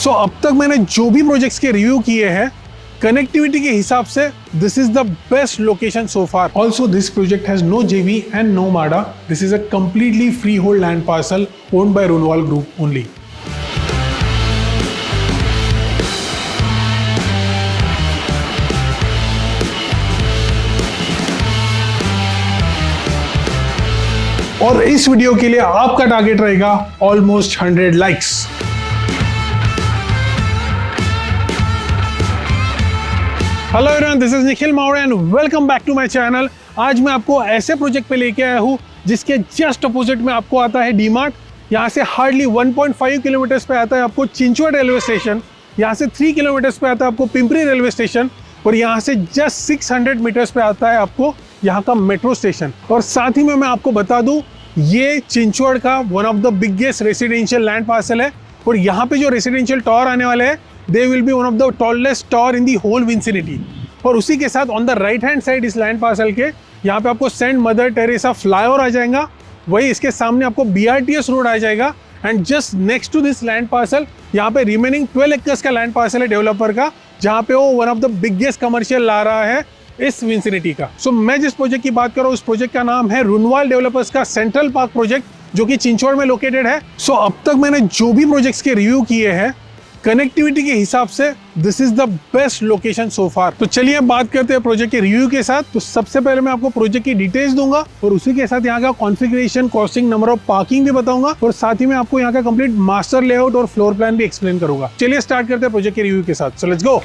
सो अब तक मैंने जो भी प्रोजेक्ट्स के रिव्यू किए हैं, कनेक्टिविटी के हिसाब से this is the best location so far. Also this project has no JV and no MHADA. This is a completely freehold land parcel owned by Runwal group only. और इस वीडियो के लिए आपका टारगेट रहेगा almost 100 likes. Hello everyone, this is Nikhil Mawde and welcome back to my channel. आज मैं आपको ऐसे प्रोजेक्ट पे लेके आया हूँ जिसके जस्ट अपोजिट में आपको आता है डीमार्ट. यहाँ से हार्डली 1.5 किलोमीटर्स पे आता है आपको चिंचवड रेलवे स्टेशन. यहाँ से 3 किलोमीटर्स पे आता है आपको पिंपरी रेलवे स्टेशन. और यहाँ से जस्ट 600 मीटर्स पे आता है आपको यहाँ का मेट्रो स्टेशन. और साथ ही में मैं आपको बता दूं, ये चिंचवड का one of the biggest residential land parcel है. और यहाँ पे जो रेसिडेंशियल टावर आने वाले हैं, they will be one of the tallest tower in the whole vicinity. और उसी के साथ on the right hand side इस लैंड पार्सल के यहाँ पे आपको सेंट मदर टेरेसा फ्लाईओवर आ जाएगा. वही इसके सामने आपको BRTS रोड आ जाएगा. And just next to this land parcel यहाँ पे रिमेनिंग 12 एकर्स का लैंड पार्सल है डेवलपर का, जहाँ पे वो one of the biggest commercial ला रहा है इस विंसिनिटी का. सो मैं जिस प्रोजेक्ट की बात कर रहा हूँ, उस प्रोजेक्ट का नाम है रुनवाल डेवलपर्स का सेंट्रल पार्क प्रोजेक्ट, जो कि चिंचवड में लोकेटेड है. सो अब तक मैंने जो भी प्रोजेक्ट्स के रिव्यू किए हैं, कनेक्टिविटी के हिसाब से this is the best location so far. तो चलिए बात करते हैं प्रोजेक्ट के रिव्यू के साथ. तो सबसे पहले मैं आपको प्रोजेक्ट की डिटेल्स दूंगा और उसी के साथ यहाँ का configuration, costing, number of parking भी बताऊंगा. और साथ ही में आपको यहाँ का कंप्लीट मास्टर लेआउट और फ्लोर प्लान भी एक्सप्लेन करूंगा. चलिए स्टार्ट करते हैं प्रोजेक्ट के रिव्यू के साथ. So let's go.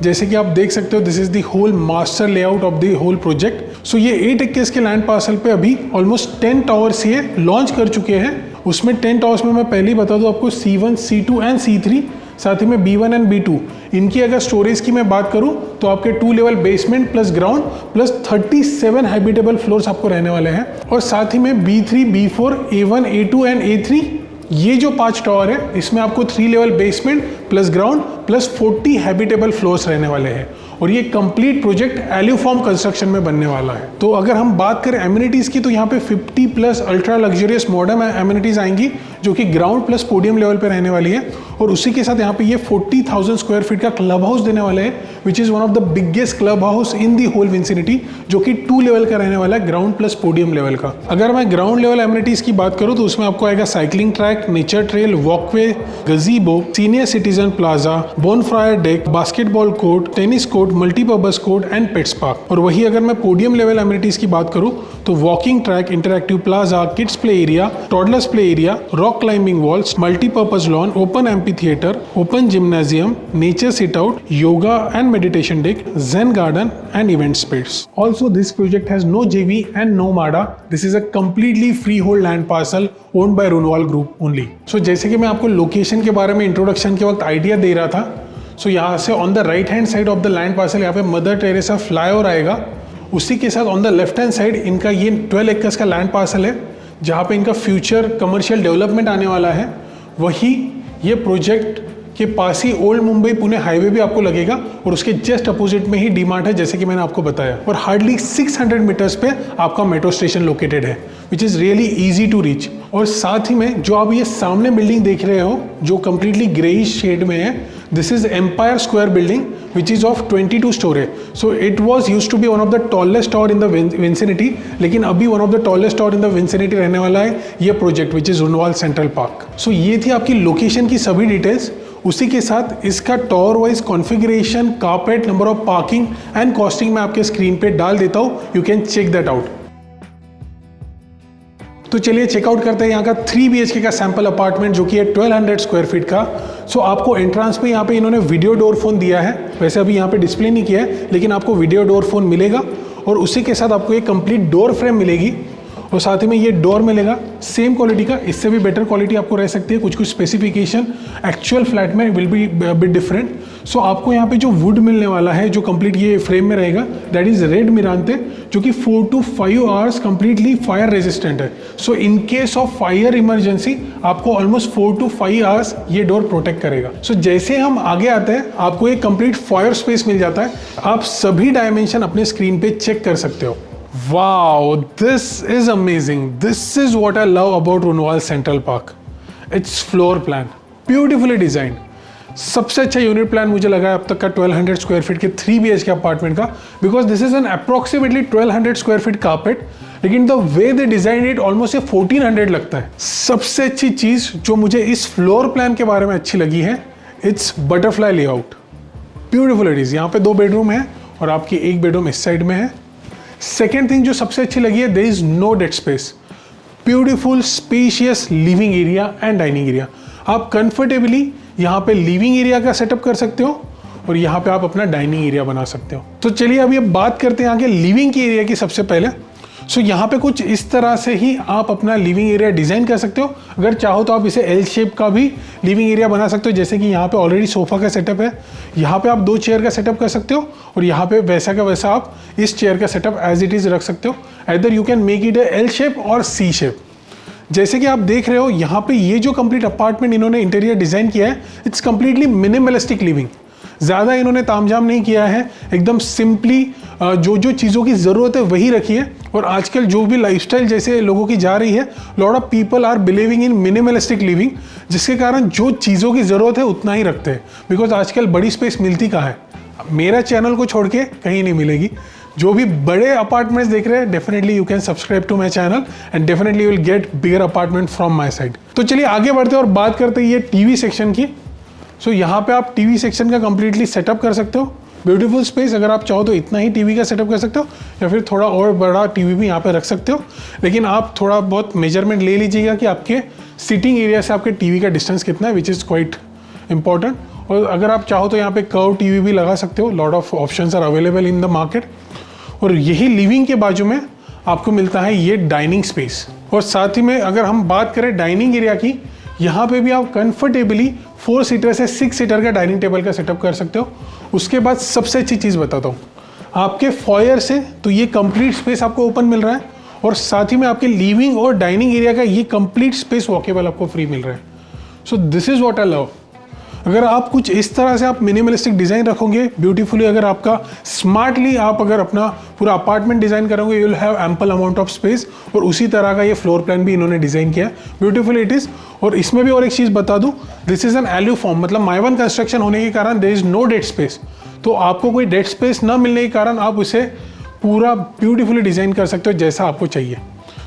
जैसे कि आप देख सकते हो, this is the whole master layout of the whole project. So ये 8 एकर्स के लैंड पार्सल पे अभी ऑलमोस्ट 10 टावर्स ये लॉन्च कर चुके हैं. उसमें 10 टावर्स में मैं पहले ही बता दूं आपको, C1, C2 एंड C3, साथ ही में B1 एंड B2. इनकी अगर स्टोरेज की मैं बात करूं तो आपके 2 level basement plus ground plus 37 habitable floors आपको रहने वाले हैं. और साथ ही में B3, B4, A1, A2 and A3, ये जो 5 टावर है, इसमें आपको 3 level basement plus ground plus 40 habitable floors रहने वाले हैं. और ये कंप्लीट प्रोजेक्ट एल्यूफॉर्म कंस्ट्रक्शन में बनने वाला है. तो अगर हम बात करें एमिनिटीज़ की, तो यहाँ पे 50 plus ultra luxurious modern amenities आएंगी, जो कि ग्राउंड प्लस पोडियम लेवल पे रहने वाली है. और उसी के साथ यहाँ पे ये 40,000 स्क्वायर फीट का क्लब हाउस देने वाले हैं, which is one of the biggest clubhouse in the whole vicinity, जो कि 2 लेवल का रहने वाला है, ग्राउंड प्लस पोडियम लेवल का. अगर मैं ग्राउंड लेवल एमिनिटीज़ की बात करूँ तो उसमें आपको आएगा cycling track, nature trail, walkway, gazebo, senior citizen plaza, bonfire deck, basketball court, tennis court, multipurpose court and pets park. और वही अगर मैं पोडियम लेवल एमिनिटीज की बात करूं तो walking track, interactive plaza, kids play area, toddlers play area, rock climbing walls, multipurpose lawn, open amphi theatre, open gymnasium, nature sit out, yoga and meditation deck, zen garden and event space. Also, this project has no JV and no MADA. This is a completely freehold land parcel owned by Runwal Group only. So जैसे कि मैं आपको location के बारे में introduction के वक्त idea दे रहा था, सो यहाँ से on the right hand side of the land parcel यहाँ पे मदर टेरेसा फ्लाईओवर आएगा. उसी के साथ on the left hand side इनका ये 12 एकर्स का लैंड पार्सल है, जहाँ पे इनका फ्यूचर कमर्शियल डेवलपमेंट आने वाला है. वही ये प्रोजेक्ट के पास ही ओल्ड मुंबई पुणे हाईवे भी आपको लगेगा और उसके जस्ट अपोजिट में ही डीमार्ट है, जैसे कि मैंने आपको बताया. और हार्डली 600 मीटर्स पे आपका मेट्रो स्टेशन लोकेटेड है, which is really easy to reach. और साथ ही में जो आप ये सामने बिल्डिंग देख रहे हो, जो कम्प्लीटली ग्रेइश शेड में है, this is Empire Square building which is of 22 storey. So it was use to be one of the tallest tower in the vicinity, लेकिन अभी one of the tallest tower in the vicinity रहने वाला है ये project, which is Runwal Central Park. So ये थी आपकी location की सभी डिटेल्स. उसी के साथ इसका tower wise configuration, carpet, number of parking and costing मैं आपके स्क्रीन पे डाल देता हूँ. You can check that out. तो चलिए चेकआउट करते हैं यहाँ का 3 BHK का सैम्पल अपार्टमेंट जो कि है 1200 स्क्वायर फीट का। सो आपको एंट्रांस पे यहाँ पे इन्होंने वीडियो डोर फोन दिया है, वैसे अभी यहाँ पे डिस्प्ले नहीं किया है, लेकिन आपको वीडियो डोर फोन मिलेगा और उसी के साथ आपको एक कंप्लीट डोर फ्रेम मिलेगी और साथ ही में ये डोर मिलेगा सेम क्वालिटी का, इससे भी बेटर क्वालिटी आपको रह सकती है। कुछ कुछ स्पेसिफिकेशन एक्चुअल फ्लैट में विल बी बिट डिफरेंट। सो आपको यहाँ पे जो वुड मिलने वाला है जो कंप्लीट ये फ्रेम में रहेगा दैट इज रेड मिरांते, जो कि 4 to 5 hours completely fire resistant है। So in case of fire emergency आपको ऑलमोस्ट 4 to 5 आवर्स ये डोर प्रोटेक्ट करेगा। सो जैसे हम आगे आते हैं आपको एक कंप्लीट फायर स्पेस मिल जाता है। आप सभी डायमेंशन अपने स्क्रीन पे चेक कर सकते हो। Wow, this is amazing. This is what I love about Runwal Central Park. Its floor plan, beautifully designed. सबसे अच्छा यूनिट प्लान मुझे लगा है अब तक का 1200 स्क्वायर फीट के 3 BHK अपार्टमेंट का, because this is an approximately 1200 square feet carpet, लेकिन the way they design it almost 1400 लगता है। सबसे अच्छी चीज जो मुझे इस फ्लोर प्लान के बारे में अच्छी लगी है, it's butterfly layout. Beautiful it is. यहाँ पे 2 बेडरूम है और आपकी एक बेडरूम इस साइड में है। सेकेंड थिंग जो सबसे अच्छी लगी है, there is no dead space. Beautiful spacious living area and dining area. आप कंफर्टेबली यहाँ पे लिविंग एरिया का सेटअप कर सकते हो और यहाँ पे आप अपना डाइनिंग एरिया बना सकते हो। तो चलिए अभी अब बात करते हैं यहाँ के लिविंग की एरिया की सबसे पहले। सो यहाँ पे कुछ इस तरह से ही आप अपना लिविंग एरिया डिजाइन कर सकते हो। अगर चाहो तो आप इसे एल शेप का भी लिविंग एरिया बना सकते हो, जैसे कि यहाँ पे ऑलरेडी सोफा का सेटअप है, यहाँ पे आप 2 चेयर का सेटअप कर सकते हो और यहाँ पे वैसा का वैसा आप इस चेयर का सेटअप एज इट इज रख सकते हो। Either you can make it L shape और सी शेप। जैसे कि आप देख रहे हो यहाँ पे ये जो कंप्लीट अपार्टमेंट इन्होंने इंटीरियर डिजाइन किया है, इट्स कंप्लीटली मिनिमलिस्टिक लिविंग। ज़्यादा इन्होंने तामझाम नहीं किया है, एकदम सिंपली जो जो चीज़ों की ज़रूरत है वही रखी है। और आजकल जो भी लाइफस्टाइल जैसे लोगों की जा रही है, lot of people are believing in minimalistic living, जिसके कारण जो चीज़ों की ज़रूरत है उतना ही रखते हैं। बिकॉज आजकल बड़ी स्पेस मिलती कहाँ है, मेरा चैनल को छोड़ के कहीं नहीं मिलेगी। जो भी बड़े अपार्टमेंट्स देख रहे हैं, definitely you can subscribe to my channel and definitely you will get bigger apartment from my side. तो चलिए आगे बढ़ते हैं और बात करते हैं ये टीवी सेक्शन की। सो यहाँ पे आप टीवी सेक्शन का कंप्लीटली सेटअप कर सकते हो। Beautiful space. अगर आप चाहो तो इतना ही टीवी का सेटअप कर सकते हो या फिर थोड़ा और बड़ा टीवी भी यहाँ पे रख सकते हो, लेकिन आप थोड़ा बहुत मेजरमेंट ले लीजिएगा कि आपके सिटिंग एरिया से आपके टीवी का डिस्टेंस कितना है, विच इज़ क्वाइट इंपॉर्टेंट। और अगर आप चाहो तो यहाँ पे कर्व टीवी भी लगा सकते हो। Lot of options are available in the market. और यही लिविंग के बाजू में आपको मिलता है ये डाइनिंग स्पेस। और साथ ही में अगर हम बात करें डाइनिंग एरिया की, यहाँ पे भी आप कंफर्टेबली 4 सीटर से 6 सीटर का डाइनिंग टेबल का सेटअप कर सकते हो। उसके बाद सबसे अच्छी चीज़ बताता हूँ, आपके फॉयर से तो ये कंप्लीट स्पेस आपको ओपन मिल रहा है और साथ ही में आपके लिविंग और डाइनिंग एरिया का ये कंप्लीट स्पेस वॉकेबल आपको फ्री मिल रहा है। So this is what I love. अगर आप कुछ इस तरह से आप मिनिमलिस्टिक डिज़ाइन रखोगे ब्यूटीफुली, अगर आपका स्मार्टली आप अगर अपना पूरा अपार्टमेंट डिज़ाइन करोगे, you will have ample amount of space. और उसी तरह का ये फ्लोर प्लान भी इन्होंने डिज़ाइन किया है। Beautiful it is. और इसमें भी और एक चीज़ बता दूँ, this is an alu form, मतलब माइवन कंस्ट्रक्शन होने के कारण there is no dead space. तो आपको कोई डेड स्पेस ना मिलने के कारण आप उसे पूरा ब्यूटीफुली डिज़ाइन कर सकते हो जैसा आपको चाहिए।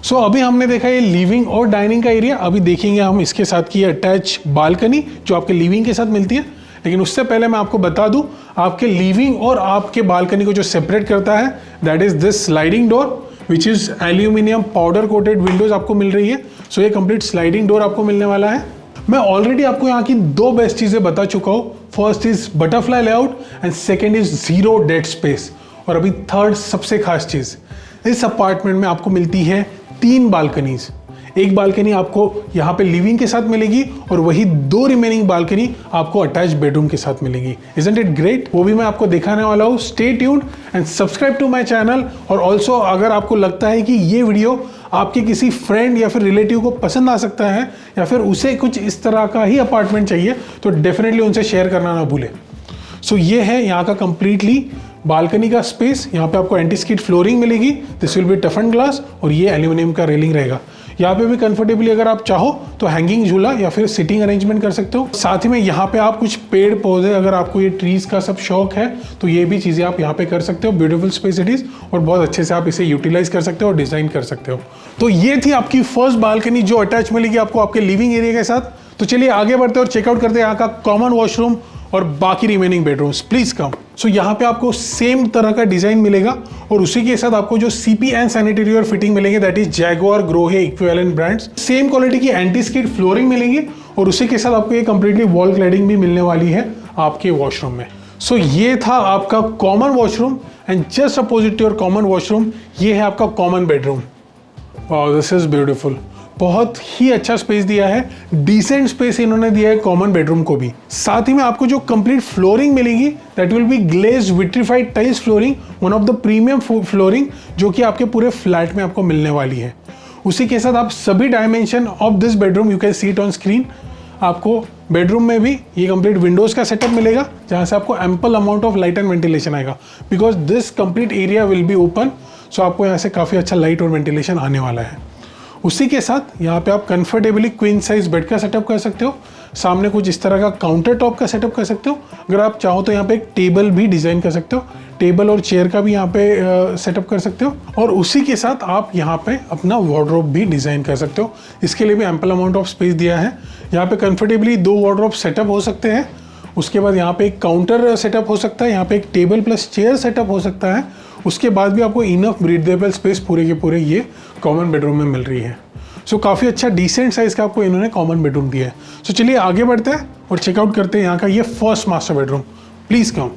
सो अभी हमने देखा ये लिविंग और डाइनिंग का एरिया। अभी देखेंगे हम इसके साथ की अटैच बालकनी जो आपके लिविंग के साथ मिलती है। लेकिन उससे पहले मैं आपको बता दूं, आपके लिविंग और आपके बालकनी को जो सेपरेट करता है that is this sliding door which is aluminium powder coated Windows आपको मिल रही है। सो ये कंप्लीट स्लाइडिंग डोर आपको मिलने वाला है। मैं ऑलरेडी आपको यहाँ की 2 बेस्ट चीज़ें बता चुका हूँ। First is butterfly layout and second is 0 dead space. और अभी थर्ड सबसे खास चीज़, इस अपार्टमेंट में आपको मिलती है 3 बालकनीज। एक बालकनी आपको यहाँ पे लिविंग के साथ मिलेगी और वही 2 रिमेनिंग बालकनी आपको अटैच बेडरूम के साथ मिलेगी। Isn't it great? वो भी मैं आपको दिखाने वाला हूँ। Stay tuned and subscribe to my channel. और ऑल्सो अगर आपको लगता है कि ये वीडियो आपके किसी फ्रेंड या फिर रिलेटिव को पसंद आ सकता है या फिर उसे कुछ इस तरह का ही अपार्टमेंट चाहिए, तो डेफिनेटली उनसे शेयर करना ना भूलें। सो ये है यहाँ का कंप्लीटली बालकनी का स्पेस। यहाँ पे आपको एंटी स्किड फ्लोरिंग मिलेगी, दिस विल बी टफन ग्लास, और ये एल्यूमिनियम का रेलिंग रहेगा। यहाँ पे भी कंफर्टेबली अगर आप चाहो तो हैंगिंग झूला या फिर सिटिंग अरेंजमेंट कर सकते हो। साथ ही में यहाँ पे आप कुछ पेड़ पौधे, अगर आपको ये ट्रीज का सब शौक है तो ये भी चीज़ें आप यहाँ पे कर सकते हो। ब्यूटीफुल स्पेस इट इज और बहुत अच्छे से आप इसे यूटिलाइज कर सकते हो और डिजाइन कर सकते हो। तो ये थी आपकी फर्स्ट बालकनी जो अटैच मिलेगी आपको आपके लिविंग एरिया के साथ। तो चलिए आगे बढ़ते और चेकआउट करते हैं यहाँ का कॉमन वॉशरूम और बाकी remaining bedrooms. Please come. So यहाँ पे आपको सेम तरह का डिजाइन मिलेगा और उसी के साथ आपको जो CP and sanitary ware fitting मिलेंगे, that is Jaguar, Grohe equivalent brands. Same quality की एंटी स्किड फ्लोरिंग मिलेंगी और उसी के साथ आपको ये कंप्लीटली वॉल क्लैडिंग भी मिलने वाली है आपके वॉशरूम में। सो ये था आपका common washroom and just opposite to your common washroom ये है आपका common bedroom. Wow, this is beautiful. बहुत ही अच्छा स्पेस दिया है, डिसेंट स्पेस इन्होंने दिया है कॉमन बेडरूम को भी। साथ ही में आपको जो कंप्लीट फ्लोरिंग मिलेगी that will be glazed vitrified tiles flooring, one of the premium flooring जो कि आपके पूरे फ्लैट में आपको मिलने वाली है। उसी के साथ आप सभी dimension of this bedroom you can see it on screen. आपको बेडरूम में भी ये कंप्लीट विंडोज का सेटअप मिलेगा जहाँ से आपको ample amount of light and ventilation आएगा, because this complete area will be open. So आपको यहाँ से काफ़ी अच्छा लाइट और वेंटिलेशन आने वाला है। उसी के साथ यहाँ पे आप कंफर्टेबली क्वीन साइज बेड का सेटअप कर सकते हो। सामने कुछ इस तरह का काउंटर टॉप का सेटअप कर सकते हो। अगर आप चाहो तो यहाँ पे एक टेबल भी डिज़ाइन कर सकते हो, टेबल और चेयर का भी यहाँ पे सेटअप कर सकते हो। और उसी के साथ आप यहाँ पे अपना वार्डरोब भी डिज़ाइन कर सकते हो। इसके लिए भी एम्पल अमाउंट ऑफ स्पेस दिया है। यहाँ पे कंफर्टेबली 2 वार्डरोब सेटअप हो सकते हैं। उसके बाद यहाँ पे एक काउंटर सेटअप हो सकता है, यहाँ पे एक टेबल प्लस चेयर सेटअप हो सकता है। उसके बाद भी आपको इनफ ब्रीदेबल स्पेस पूरे के पूरे ये कॉमन बेडरूम में मिल रही है। सो काफ़ी अच्छा डिसेंट साइज का आपको इन्होंने कॉमन बेडरूम दिया है। सो चलिए आगे बढ़ते हैं और चेकआउट करते हैं यहाँ का ये first master bedroom. Please come.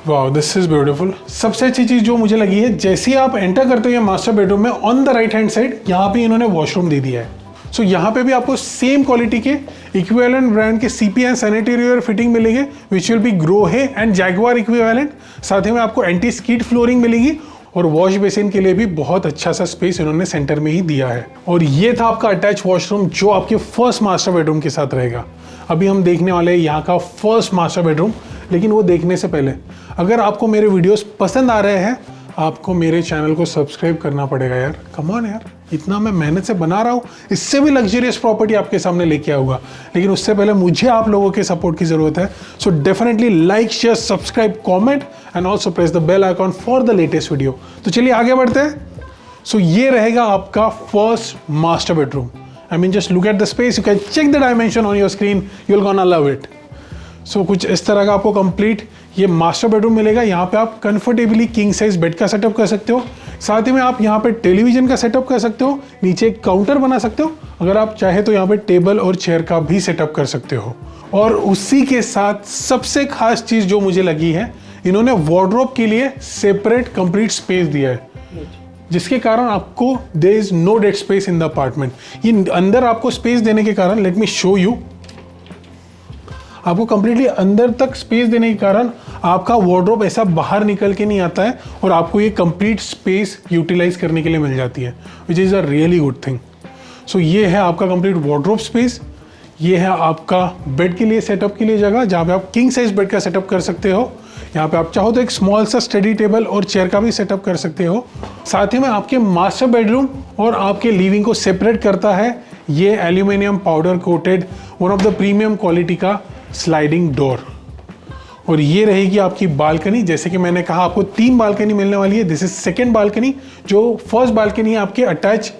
Wow, this is beautiful. सबसे अच्छी चीज़ जो मुझे लगी है, जैसे ही आप एंटर करते हो ये मास्टर बेडरूम में, on the right hand side यहाँ पे इन्होंने वॉशरूम दे दिया है। सो यहाँ पे भी आपको सेम क्वालिटी के इक्विवेलेंट ब्रांड के CP and sanitary ware fitting मिलेंगे which will be Grohe and Jaguar equivalent. साथ ही में आपको एंटी स्कीड फ्लोरिंग मिलेगी और वॉश बेसिन के लिए भी बहुत अच्छा सा स्पेस इन्होंने सेंटर में ही दिया है। और ये था आपका अटैच वॉशरूम जो आपके फर्स्ट मास्टर बेडरूम के साथ रहेगा। अभी हम देखने वाले हैं यहाँ का फर्स्ट मास्टर बेडरूम, लेकिन वो देखने से पहले अगर आपको मेरे वीडियोस पसंद आ रहे हैं आपको मेरे चैनल को सब्सक्राइब करना पड़ेगा यार। कम ऑन यार, इतना मैं मेहनत से बना रहा हूँ, इससे भी लग्जरियस प्रॉपर्टी आपके सामने लेके आऊँगा, लेकिन उससे पहले मुझे आप लोगों के सपोर्ट की ज़रूरत है। So definitely like, share, subscribe, comment and also press the bell icon for the latest video. तो चलिए आगे बढ़ते हैं। सो ये रहेगा आपका first master bedroom. I mean just look at the space, you can check the dimension on your screen, you will gonna love it. So कुछ इस तरह का आपको कंप्लीट ये मास्टर बेडरूम मिलेगा। यहाँ पे आप कंफर्टेबली किंग साइज बेड का सेटअप कर सकते हो। साथ ही में आप यहाँ पे टेलीविजन का सेटअप कर सकते हो, नीचे एक काउंटर बना सकते हो। अगर आप चाहे तो यहाँ पे टेबल और चेयर का भी सेटअप कर सकते हो। और उसी के साथ सबसे खास चीज़ जो मुझे लगी है, इन्होंने वार्डरोब के लिए सेपरेट कंप्लीट स्पेस दिया है, जिसके कारण आपको there is no dead space in the apartment. ये अंदर आपको स्पेस देने के कारण, लेट मी शो यू, आपको कंप्लीटली अंदर तक स्पेस देने के कारण आपका वार्डरोब ऐसा बाहर निकल के नहीं आता है और आपको ये कंप्लीट स्पेस यूटिलाइज करने के लिए मिल जाती है, which is a really good thing. So ये है आपका कंप्लीट वार्डरोब स्पेस। ये है आपका बेड के लिए सेटअप के लिए जगह, जहाँ पे आप किंग साइज बेड का सेटअप कर सकते हो। यहाँ पे आप चाहो तो एक स्मॉल सा स्टडी टेबल और चेयर का भी सेटअप कर सकते हो। साथ ही में आपके मास्टर बेडरूम और आपके लिविंग को सेपरेट करता है ये aluminium powder coated one of the premium quality का स्लाइडिंग डोर। और ये रहेगी आपकी बालकनी। जैसे कि मैंने कहा आपको 3 बालकनी मिलने वाली है। दिस इज सेकेंड बालकनी, जो फर्स्ट बालकनी है आपके अटैच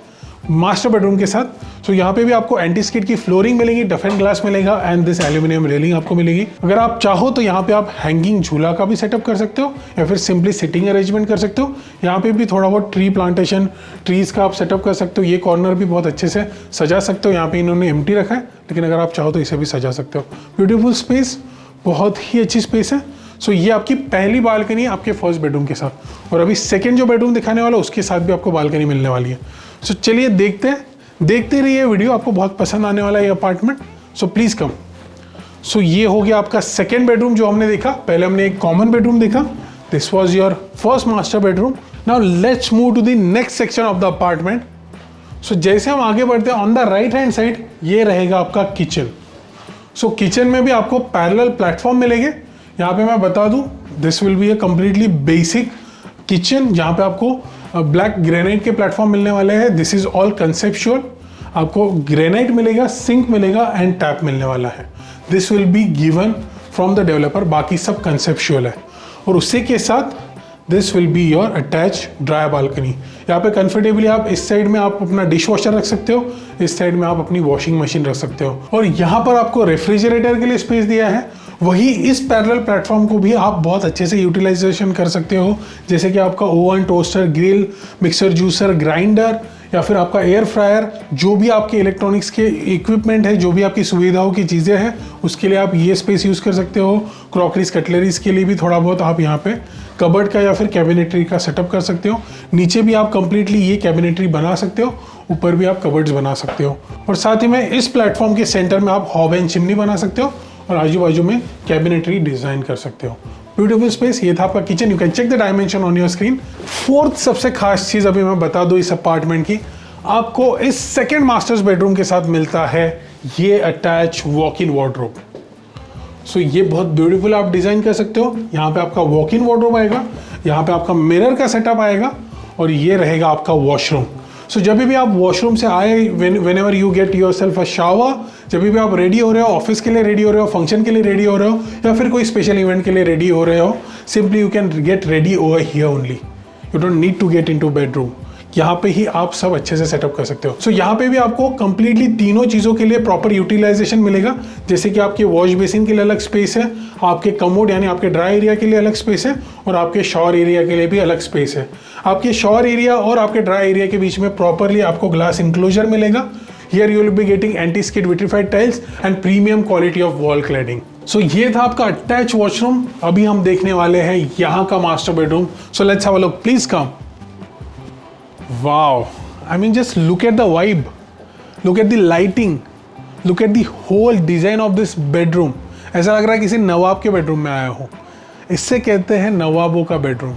मास्टर बेडरूम के साथ। सो यहाँ पे भी आपको एंटी स्किड की फ्लोरिंग मिलेगी, डफन ग्लास मिलेगा एंड दिस एल्यूमिनियम रेलिंग आपको मिलेगी। अगर आप चाहो तो यहाँ पे आप हैंगिंग झूला का भी सेटअप कर सकते हो या फिर सिंपली सिटिंग अरेंजमेंट कर सकते हो। यहाँ पे भी थोड़ा बहुत ट्री प्लांटेशन, ट्रीज का आप सेटअप कर सकते हो। ये कॉर्नर भी बहुत अच्छे से सजा सकते हो। यहाँ पे इन्होंने एम्प्टी रखा है, लेकिन अगर आप चाहो तो इसे भी सजा सकते हो। ब्यूटीफुल स्पेस, बहुत ही अच्छी स्पेस है। सो ये आपकी पहली बालकनी है आपके फर्स्ट बेडरूम के साथ। और अभी सेकेंड जो बेडरूम दिखाने वाला है उसके साथ भी आपको बालकनी मिलने वाली है। सो चलिए देखते रहिए वीडियो, आपको बहुत पसंद आने वाला है ये अपार्टमेंट। सो प्लीज़ कम। सो ये हो गया आपका सेकेंड बेडरूम जो हमने देखा। पहले हमने एक कॉमन बेडरूम देखा, this was your first master bedroom. Now let's move to the next section of the apartment. So जैसे हम आगे बढ़ते हैं, on the right hand side ये रहेगा आपका किचन। सो किचन में भी आपको पैरेलल प्लेटफॉर्म मिलेंगे। यहाँ पे मैं बता दूँ, this will be a completely basic kitchen, जहाँ पे आपको ब्लैक ग्रेनाइट के प्लेटफॉर्म मिलने वाले हैं। This is all conceptual. आपको ग्रेनाइट मिलेगा, सिंक मिलेगा एंड टैप मिलने वाला है। This will be given from the developer, बाकी सब कंसेप्चुअल है। और उसी के साथ this will be your attach dry balcony. यहाँ पे कंफर्टेबली आप इस साइड में आप अपना डिश वॉशर रख सकते हो, इस साइड में आप अपनी वॉशिंग मशीन रख सकते हो। और यहाँ पर आपको रेफ्रिजरेटर के लिए स्पेस दिया है वही इस पैरेलल प्लेटफॉर्म को भी आप बहुत अच्छे से यूटिलाइजेशन कर सकते हो, जैसे कि आपका oven, toaster, grill, mixer, juicer, grinder या फिर आपका एयर फ्रायर, जो भी आपके इलेक्ट्रॉनिक्स के इक्विपमेंट है, जो भी आपकी सुविधाओं की चीज़ें हैं, उसके लिए आप ये स्पेस यूज़ कर सकते हो। क्रॉकरीज, कटलरीज के लिए भी थोड़ा बहुत आप यहाँ पे कबर्ड का या फिर कैबिनेटरी का सेटअप कर सकते हो। नीचे भी आप कंप्लीटली ये कैबिनेटरी बना सकते हो, ऊपर भी आप कबर्ड्स बना सकते हो। और साथ ही में इस प्लेटफॉर्म के सेंटर में आप हॉब एंड चिमनी बना सकते हो और आजू बाजू में कैबिनेटरी डिजाइन कर सकते हो। Beautiful space. ये था आपका kitchen. You can check the dimension on your screen. Fourth सबसे खास चीज़ अभी मैं बता दूँ इस अपार्टमेंट की, आपको इस सेकेंड मास्टर्स बेडरूम के साथ मिलता है ये अटैच वॉक इन वार्डरोब। सो ये बहुत ब्यूटीफुल आप डिज़ाइन कर सकते हो। यहाँ पे आपका वॉक इन वार्डरोब आएगा, यहाँ पे आपका मिरर का सेटअप आएगा और ये रहेगा आपका वॉशरूम। सो जब भी आप वॉशरूम से आए, when ever you get your self a shower, जब भी आप रेडी हो रहे हो, ऑफिस के लिए रेडी हो रहे हो, फंक्शन के लिए रेडी हो रहे हो या फिर कोई स्पेशल इवेंट के लिए रेडी हो रहे हो, simply you can get ready over here only. You don't need to get into bedroom. यहाँ पे ही आप सब अच्छे से सेटअप कर सकते हो। सो यहाँ पे भी आपको कंप्लीटली तीनों चीज़ों के लिए प्रॉपर यूटिलाइजेशन मिलेगा, जैसे कि आपके वॉश बेसिन के लिए अलग स्पेस है, आपके कमोड यानी आपके ड्राई एरिया के लिए अलग स्पेस है और आपके शॉवर एरिया के लिए भी अलग स्पेस है। आपके शॉवर एरिया और आपके ड्राई एरिया के बीच में प्रॉपरली आपको ग्लास इंक्लोजर मिलेगा। Here you will be getting anti skid vitrified tiles and premium quality of wall cladding. So ये था आपका अटैच वॉशरूम। अभी हम देखने वाले हैं यहाँ का master bedroom. So let's have a look, please come. Wow, I mean just look at the vibe, look at the lighting, look at the whole design of this bedroom. ऐसा लग रहा है किसी नवाब के बेडरूम में आया हूँ। इससे कहते हैं नवाबों का बेडरूम।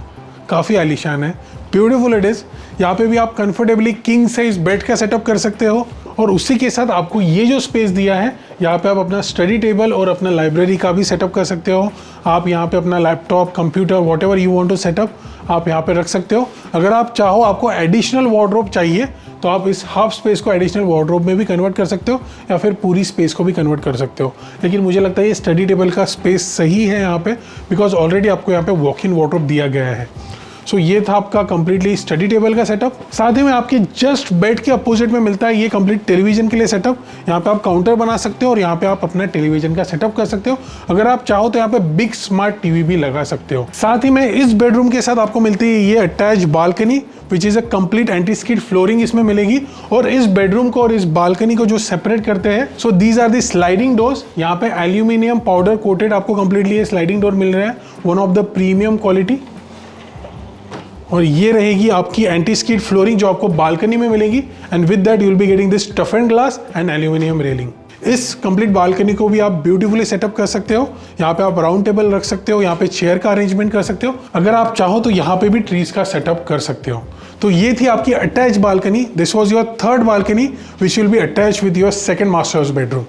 काफ़ी आलीशान है, ब्यूटीफुल इट इज़। यहाँ पे भी आप कंफर्टेबली किंग साइज बेड का सेटअप कर सकते हो और उसी के साथ आपको ये जो स्पेस दिया है, यहाँ पे आप अपना स्टडी टेबल और अपना लाइब्रेरी का भी सेटअप कर सकते हो। आप यहाँ पे अपना laptop, computer, whatever you want to set up, आप यहाँ पे रख सकते हो। अगर आप चाहो, आपको एडिशनल वार्डरोब चाहिए तो आप इस हाफ स्पेस को एडिशनल वार्डरोब में भी कन्वर्ट कर सकते हो या फिर पूरी स्पेस को भी कन्वर्ट कर सकते हो। लेकिन मुझे लगता है ये स्टडी टेबल का स्पेस सही है यहाँ पे, बिकॉज ऑलरेडी आपको यहाँ पे वॉक इन वार्डरोब दिया गया है। सो ये था आपका कंप्लीटली स्टडी टेबल का सेटअप। साथ ही में आपके जस्ट बेड के अपोजिट में मिलता है ये कंप्लीट टेलीविजन के लिए सेटअप। यहाँ पे आप काउंटर बना सकते हो और यहाँ पे आप अपना टेलीविजन का सेटअप कर सकते हो। अगर आप चाहो तो यहाँ पे बिग स्मार्ट टीवी भी लगा सकते हो। साथ ही में इस बेडरूम के साथ आपको मिलती है ये attach balcony, which is a complete anti skid flooring इसमें मिलेगी। और इस बेडरूम को और इस बालकनी को जो सेपरेट करते हैं, so these are the sliding doors. यहाँ पे एल्यूमिनियम पाउडर कोटेड आपको कंप्लीटली ये स्लाइडिंग डोर मिल रहा है, one of the premium quality. और ये रहेगी आपकी एंटी स्किड फ्लोरिंग जो आपको बालकनी में मिलेगी, and with that you will be getting this tough and glass and aluminium railing. इस कंप्लीट बालकनी को भी आप ब्यूटीफुली सेटअप कर सकते हो। यहाँ पे आप राउंड टेबल रख सकते हो, यहाँ पे चेयर का अरेंजमेंट कर सकते हो। अगर आप चाहो तो यहाँ पे भी ट्रीज का सेटअप कर सकते हो। तो ये थी आपकी attach balcony. This was your third balcony which will be attach with your second masters bedroom.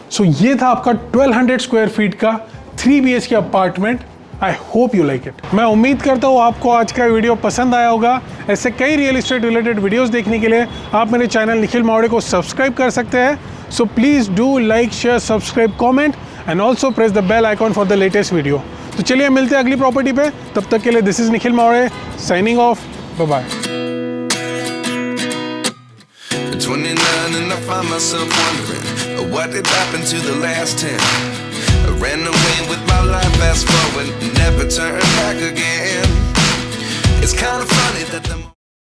So ये था आपका 1200 स्क्वायर फीट का 3 BHK अपार्टमेंट। I hope you like it. मैं उम्मीद करता हूँ आपको आज का वीडियो पसंद आया होगा। ऐसे कई रियल एस्टेट रिलेटेड वीडियोस देखने के लिए आप मेरे चैनल निखिल मावड़े को सब्सक्राइब कर सकते हैं। So please do like, share, subscribe, comment and also press the bell icon for the latest video. तो चलिए मिलते हैं अगली प्रॉपर्टी पे। तब तक के लिए this is Nikhil Mawde signing off. Bye bye. 29 and I find myself wondering what did happen to the last 10. I ran away with my life, fast forward, never turn